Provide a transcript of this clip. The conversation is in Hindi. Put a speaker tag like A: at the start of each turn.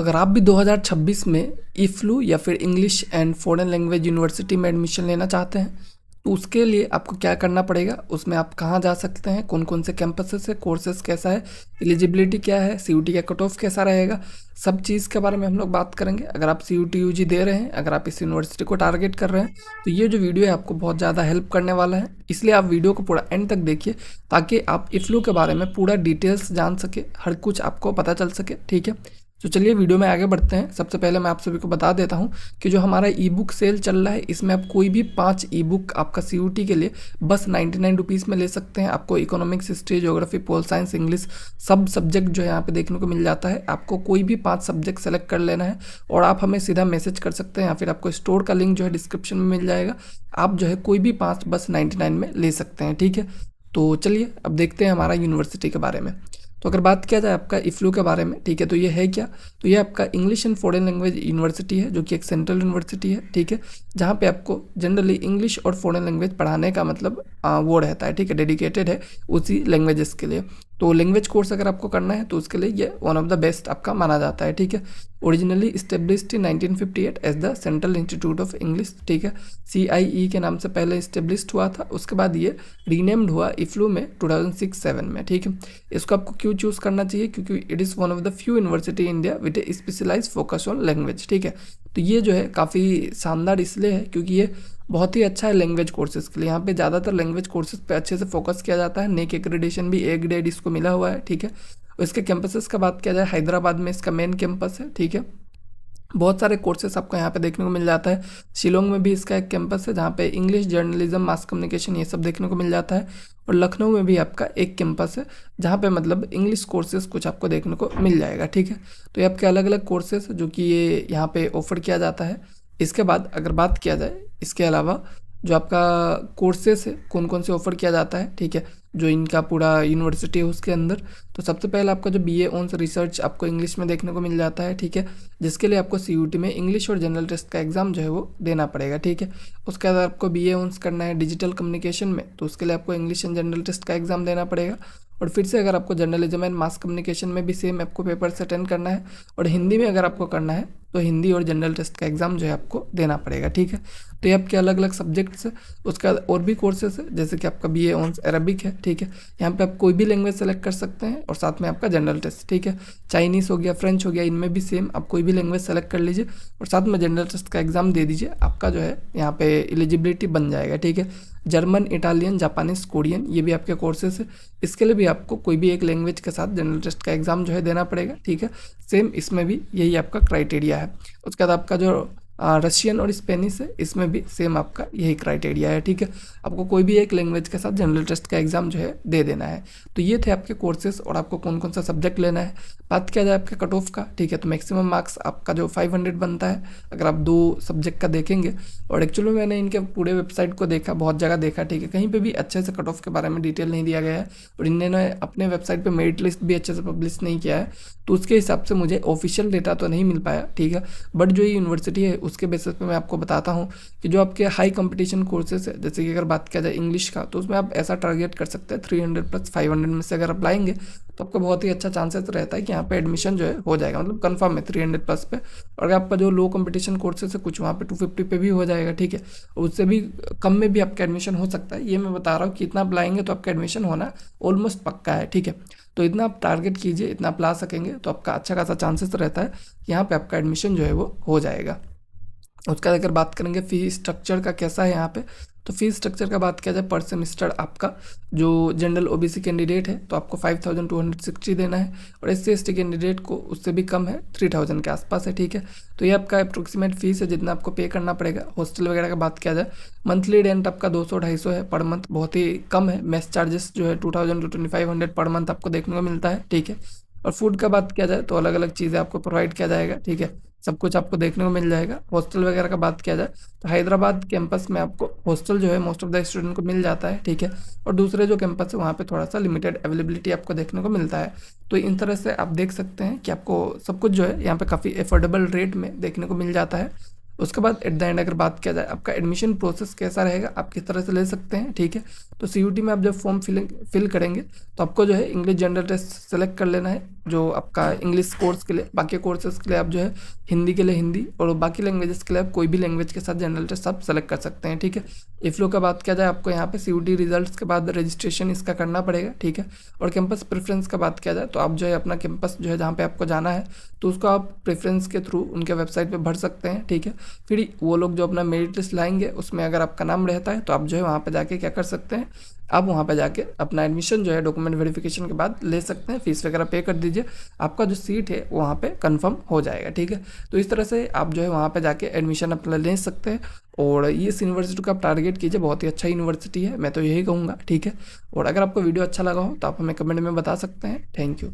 A: तो अगर आप भी 2026 में ईफ्लू या फिर English and foreign language university में एडमिशन लेना चाहते हैं तो उसके लिए आपको क्या करना पड़ेगा, उसमें आप कहाँ जा सकते हैं, कौन कौन से कैंपसेस है, कोर्सेज कैसा है, एलिजिबिलिटी क्या है, सीयूटी का कट ऑफ कैसा रहेगा, सब चीज़ के बारे में हम लोग बात करेंगे। अगर आप सीयूटी यूजी दे रहे हैं, अगर आप इस यूनिवर्सिटी को टारगेट कर रहे हैं तो ये जो वीडियो है आपको बहुत ज़्यादा हेल्प करने वाला है, इसलिए आप वीडियो को पूरा एंड तक देखिए ताकि आप ईफ्लू के बारे में पूरा डिटेल्स जान सके, हर कुछ आपको पता चल सके। ठीक है, तो चलिए वीडियो में आगे बढ़ते हैं। सबसे पहले मैं आप सभी को बता देता हूं कि जो हमारा ई बुक सेल चल रहा है इसमें आप कोई भी 5 ई बुक आपका सीयूटी के लिए बस 99 रुपीज़ में ले सकते हैं। आपको economics, history, geography, pol science, English सब सब्जेक्ट जो है यहाँ पे देखने को मिल जाता है। आपको कोई भी 5 सब्जेक्ट सेलेक्ट कर लेना है और आप हमें सीधा मैसेज कर सकते हैं या फिर आपको स्टोर का लिंक जो है डिस्क्रिप्शन में मिल जाएगा। आप जो है कोई भी 5 बस 99 में ले सकते हैं। ठीक है, तो चलिए अब देखते हैं हमारा यूनिवर्सिटी के बारे में। तो अगर बात किया जाए आपका ईफ्लू के बारे में, ठीक है, तो ये है क्या, तो ये आपका English and foreign language university है जो कि एक सेंट्रल यूनिवर्सिटी है। ठीक है, जहाँ पे आपको जनरली इंग्लिश और फॉरेन लैंग्वेज पढ़ाने का मतलब वो रहता है। ठीक है, डेडिकेटेड है उसी लैंग्वेजेस के लिए। तो लैंग्वेज कोर्स अगर आपको करना है तो उसके लिए ये वन ऑफ द बेस्ट आपका माना जाता है। ठीक है, originally established in 1958 as the central institute of English. ठीक है, CIE के नाम से पहले इस्टेब्लिश्ड हुआ था, उसके बाद ये रीनेम्ड हुआ ईफ्लू में 2006-07 में। ठीक है, इसको आपको क्यों चूज़ करना चाहिए, क्योंकि it is one of the few university in India with a specialise focus on language. ठीक है, तो ये जो है काफ़ी शानदार इसलिए है क्योंकि ये बहुत ही अच्छा है लैंग्वेज कोर्सेज के लिए। यहाँ पे ज़्यादातर लैंग्वेज कोर्सेज पे अच्छे से फोकस किया जाता है। नेक एक्रेडिटेशन भी A ग्रेड इसको मिला हुआ है। ठीक है, और इसके कैंपसेस का बात किया जाए, हैदराबाद में इसका मेन कैंपस है। ठीक है, बहुत सारे कोर्सेस आपको यहाँ पे देखने को मिल जाता है। शिलोंग में भी इसका एक कैंपस है जहाँ पे इंग्लिश, जर्नलिज्म, मास कम्युनिकेशन ये सब देखने को मिल जाता है। और लखनऊ में भी आपका एक कैंपस है जहाँ पे मतलब इंग्लिश कोर्सेज कुछ आपको देखने को मिल जाएगा। ठीक है, तो ये आपके अलग अलग कोर्सेज जो कि ये यहाँ पे ऑफर किया जाता है। इसके बाद अगर बात किया जाए इसके अलावा जो आपका कोर्सेस है कौन कौन से ऑफर किया जाता है, ठीक है, जो इनका पूरा यूनिवर्सिटी है उसके अंदर, तो सबसे पहले आपका जो BA ऑनर्स रिसर्च आपको इंग्लिश में देखने को मिल जाता है। ठीक है, जिसके लिए आपको CUT में इंग्लिश और जनरल टेस्ट का एग्जाम जो है वो देना पड़ेगा। ठीक है, उसके बाद आपको BA ऑनर्स करना है डिजिटल कम्युनिकेशन में, तो उसके लिए आपको इंग्लिश एंड जनरल टेस्ट का एग्जाम देना पड़ेगा। और फिर से अगर आपको जर्नलिज्म एंड मास कम्युनिकेशन में भी सेम आपको पेपर से अटेंड करना है। और हिंदी में अगर आपको करना है तो हिंदी और जनरल टेस्ट का एग्जाम जो है आपको देना पड़ेगा। ठीक है, तो ये आपके अलग अलग सब्जेक्ट्स है। उसके बाद और भी कोर्सेस है जैसे कि आपका BA ऑनर्स अरबिक है। ठीक है, यहाँ पे आप कोई भी लैंग्वेज सेलेक्ट कर सकते हैं और साथ में आपका जनरल टेस्ट। ठीक है, चाइनीज़ हो गया, फ्रेंच हो गया, इनमें भी सेम आप कोई भी लैंग्वेज सेलेक्ट कर लीजिए और साथ में जनरल टेस्ट का एग्जाम दे दीजिए, आपका जो है यहाँ पे एलिजिबिलिटी बन जाएगा। ठीक है, जर्मन, इटालियन, जापानीज, कोरियन ये भी आपके कोर्सेस है। इसके लिए भी आपको कोई भी एक लैंग्वेज के साथ जनरल टेस्ट का एग्जाम जो है देना पड़ेगा। ठीक है, सेम इसमें भी यही आपका क्राइटेरिया है। उसके बाद आपका जो रशियन और स्पेनिश है इसमें भी सेम आपका यही क्राइटेरिया है। ठीक है, आपको कोई भी एक लैंग्वेज के साथ जनरल टेस्ट का एग्जाम जो है दे देना है। तो ये थे आपके कोर्सेज और आपको कौन कौन सा सब्जेक्ट लेना है। बात किया जाए आपके कट ऑफ का, ठीक है, तो मैक्सिमम मार्क्स आपका जो 500 बनता है अगर आप 2 सब्जेक्ट का देखेंगे। और एक्चुअली मैंने इनके पूरे वेबसाइट को देखा, बहुत जगह देखा, ठीक है, कहीं पे भी अच्छे से कट ऑफ के बारे में डिटेल नहीं दिया गया है और इन्होंने अपने वेबसाइट पे मेरिट लिस्ट भी अच्छे से पब्लिश नहीं किया है, तो उसके हिसाब से मुझे ऑफिशियल डेटा तो नहीं मिल पाया। ठीक है, बट जो ये यूनिवर्सिटी है उसके बेसिस पे मैं आपको बताता हूँ कि जो आपके हाई कंपटीशन कोर्सेज है, जैसे कि अगर बात किया जाए इंग्लिश का, तो उसमें आप ऐसा टारगेट कर सकते हैं 300 प्लस 500 में से अगर आप लाएंगे तो आपका बहुत ही अच्छा चांसेस रहता है कि यहाँ पे एडमिशन जो है हो जाएगा, मतलब कंफर्म है 300 प्लस पे। और अगर आपका जो लो कंपटीशन कोर्सेज है कुछ वहाँ पे 250 पे भी हो जाएगा। ठीक है, उससे भी कम में भी आपका एडमिशन हो सकता है। ये मैं बता रहा हूँ कि इतना आप लाएंगे तो आपका एडमिशन होना ऑलमोस्ट पक्का है। ठीक है, तो इतना आप टारगेट कीजिए, इतना आप ला सकेंगे तो आपका अच्छा खासा चांसेस रहता है कि यहाँ पे आपका एडमिशन जो है वो हो जाएगा। उसका अगर बात करेंगे फ़ी स्ट्रक्चर का कैसा है यहाँ पे, तो फीस स्ट्रक्चर का बात किया जाए पर सेमिस्टर आपका जो जनरल OBC कैंडिडेट है तो आपको 5260 देना है और SC ST कैंडिडेट को उससे भी कम है, 3000 के आसपास है। ठीक है, तो ये आपका अप्रोक्सीमेट फीस है जितना आपको पे करना पड़ेगा। हॉस्टल वगैरह का बात किया जाए, मंथली रेंट आपका 200-250 है पर मंथ, बहुत ही कम है। मेस चार्जेस जो है 2000 to 2500 पर मंथ आपको देखने को मिलता है। ठीक है, और फूड का बात किया जाए तो अलग अलग चीज़ें आपको प्रोवाइड किया जाएगा। ठीक है, सब कुछ आपको देखने को मिल जाएगा। हॉस्टल वगैरह का बात किया जाए तो हैदराबाद कैंपस में आपको हॉस्टल जो है मोस्ट ऑफ द स्टूडेंट को मिल जाता है। ठीक है, और दूसरे जो कैंपस है वहाँ पे थोड़ा सा लिमिटेड अवेलेबिलिटी आपको देखने को मिलता है। तो इन तरह से आप देख सकते हैं कि आपको सब कुछ जो है यहाँ पे काफ़ी अफोर्डेबल रेट में देखने को मिल जाता है। उसके बाद एट द एंड अगर बात किया जाए आपका एडमिशन प्रोसेस कैसा रहेगा, आप किस तरह से ले सकते हैं। ठीक है, तो CUT में आप जब फॉर्म फिल करेंगे तो आपको जो है इंग्लिश जनरल टेस्ट सेलेक्ट कर लेना है। जो आपका इंग्लिश कोर्स के लिए, बाकी कोर्सेज के लिए आप जो है हिंदी के लिए हिंदी, और बाकी लैंग्वेजेस के लिए आप कोई भी लैंग्वेज के साथ जनरल टेस्ट आप सेलेक्ट कर सकते हैं। ठीक है, इफ्लो का बात किया जाए, आपको यहाँ पे CUET रिजल्ट्स के बाद रजिस्ट्रेशन इसका करना पड़ेगा। ठीक है, और कैंपस प्रेफरेंस का बात किया जाए तो आप जो है अपना कैंपस जो है जहाँ पे आपको जाना है तो उसको आप प्रेफरेंस के थ्रू उनके वेबसाइट पे भर सकते हैं। ठीक है, फिर वो लोग जो अपना मेरिट लिस्ट लाएंगे उसमें अगर आपका नाम रहता है तो आप जो है वहाँ पे जाके क्या कर सकते हैं, आप वहाँ पे जाके अपना एडमिशन जो है डॉक्यूमेंट वेरिफिकेशन के बाद ले सकते हैं। फीस वगैरह पे कर दीजिए, आपका जो सीट है वहाँ पे कंफर्म हो जाएगा। ठीक है, तो इस तरह से आप जो है वहाँ पे जाके एडमिशन अपना ले सकते हैं। और ये इस यूनिवर्सिटी को आप टारगेट कीजिए, बहुत ही अच्छा यूनिवर्सिटी है, मैं तो यही कहूँगा। ठीक है, और अगर आपको वीडियो अच्छा लगा हो तो आप हमें कमेंट में बता सकते हैं। Thank you.